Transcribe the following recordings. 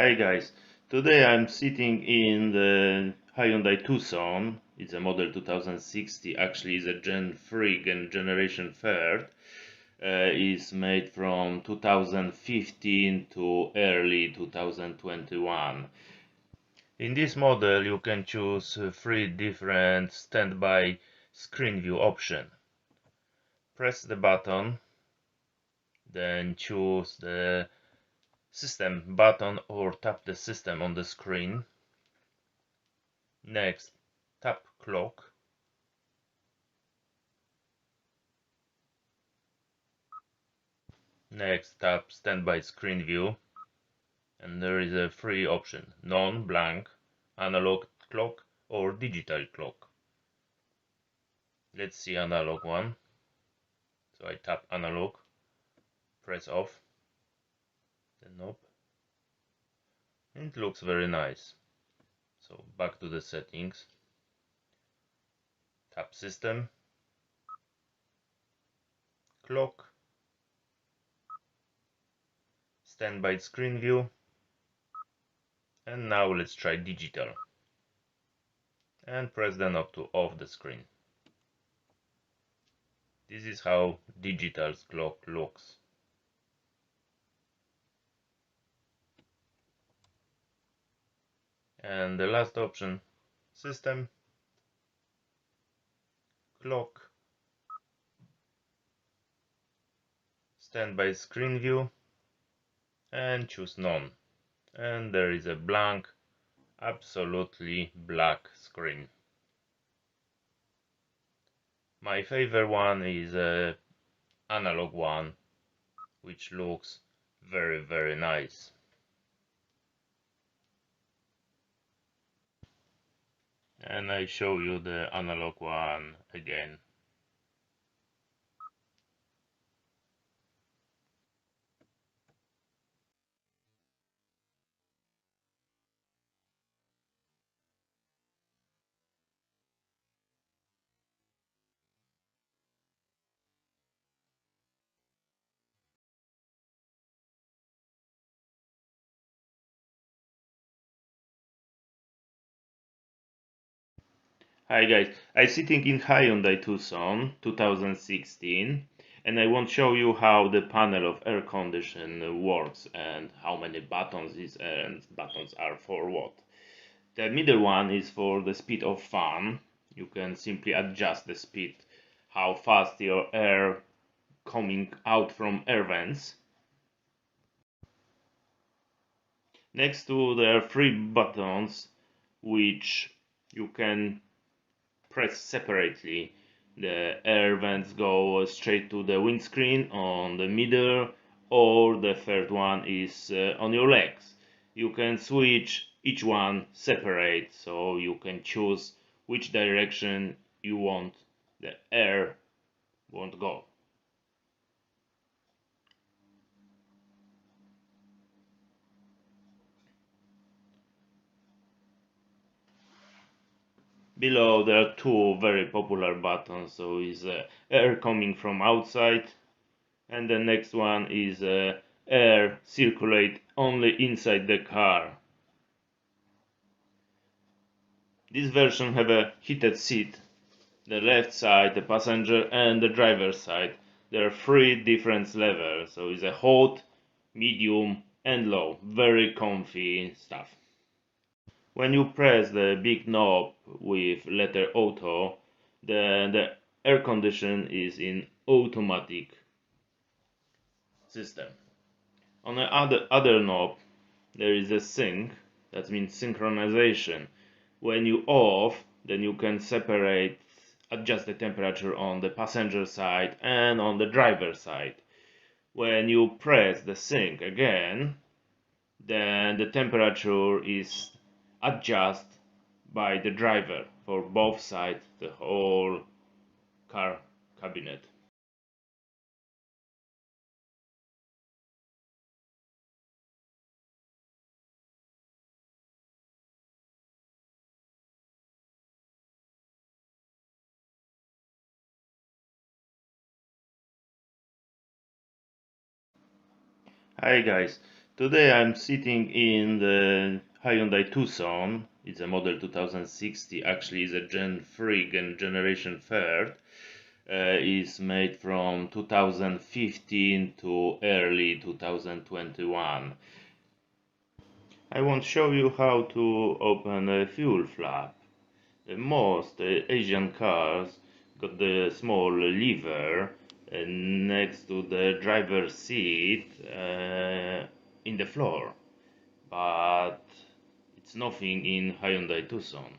Hi guys, today I'm sitting in the Hyundai Tucson. It's a model 2060, actually it's a Gen 3 generation third. It's made from 2015 to early 2021. In this model you can choose three different standby screen view options. Press the button, then choose the system button or tap the system on the screen. Next, tap clock. Next, tap standby screen view. And there is a free option: non, blank, analog clock or digital clock. Let's see analog one. So I tap analog, press off, then nope. It looks very nice. So back to the settings. Tap system, clock, standby screen view, and now let's try digital. And press the knob to off the screen. This is how digital clock looks. And the last option, system, clock, standby screen view, and choose none. And there is a blank, absolutely black screen. My favorite one is a analog one, which looks very nice. And I show you the analog one again. Hi guys, I'm sitting in Hyundai Tucson 2016 and I want to show you how the panel of air condition works and how many buttons these buttons are for what. The middle one is for the speed of fan. You can simply adjust the speed, how fast your air coming out from air vents. Next to there are three buttons which you can press separately. The air vents go straight to the windscreen on the middle, or the third one is on your legs. You can switch each one separate, so you can choose which direction you want the air won't go. Below there are two very popular buttons, so is air coming from outside, and the next one is air circulate only inside the car. This version have a heated seat, the left side, the passenger and the driver side. There are three different levels, so it's a hot, medium and low. Very comfy stuff. When you press the big knob with letter auto, the air condition is in automatic system. On the other knob there is a sync, that means synchronization. When you off, then you can separate, adjust the temperature on the passenger side and on the driver side. When you press the sync again, then the temperature is adjusted by the driver for both sides, the whole car cabinet. Hi guys, Today I'm sitting in the Hyundai Tucson. It's a model 2060, actually is a Gen 3 and Generation 3rd. Is made from 2015 to early 2021. I want to show you how to open a fuel flap. Most Asian cars got the small lever next to the driver's seat in the floor, but it's nothing in Hyundai Tucson.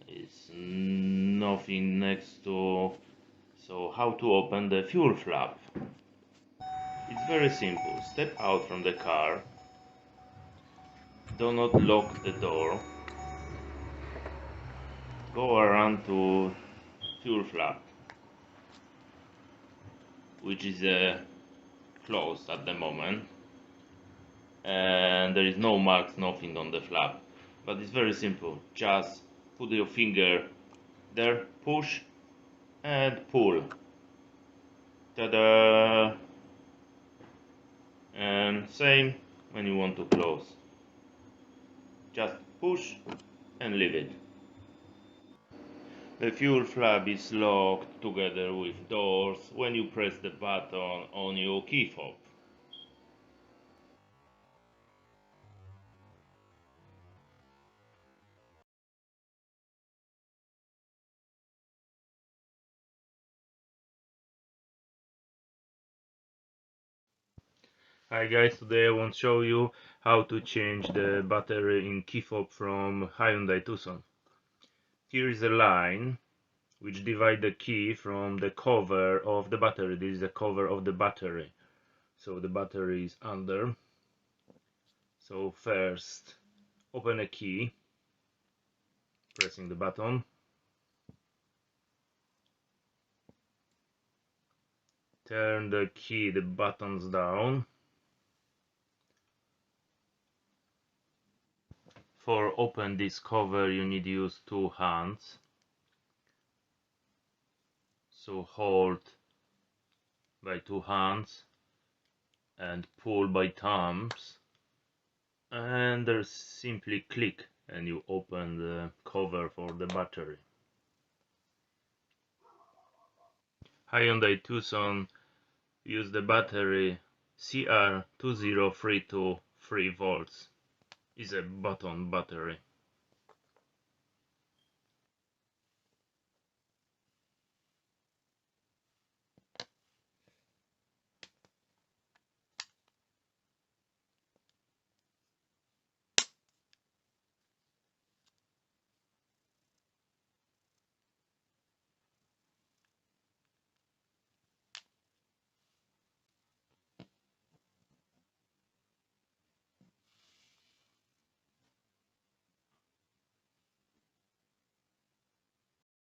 It's nothing next to. So how to open the fuel flap? It's very simple. Step out from the car. Do not lock the door. Go around to fuel flap, which is closed at the moment, and there is no marks, nothing on the flap, but it's very simple. Just put your finger there, push and pull. Ta-da! And same when you want to close. Just push and leave it. The fuel flap is locked together with doors when you press the button on your key fob. Hi guys, today I want to show you how to change the battery in key fob from Hyundai Tucson. Here is a line which divides the key from the cover of the battery. This is the cover of the battery. So the battery is under. So first open a key, pressing the button. Turn the key, the buttons down. For open this cover you need to use two hands. So hold by two hands and pull by thumbs, and there's simply click and you open the cover for the battery. Hyundai Tucson use the battery CR20323 volts. Is a button battery.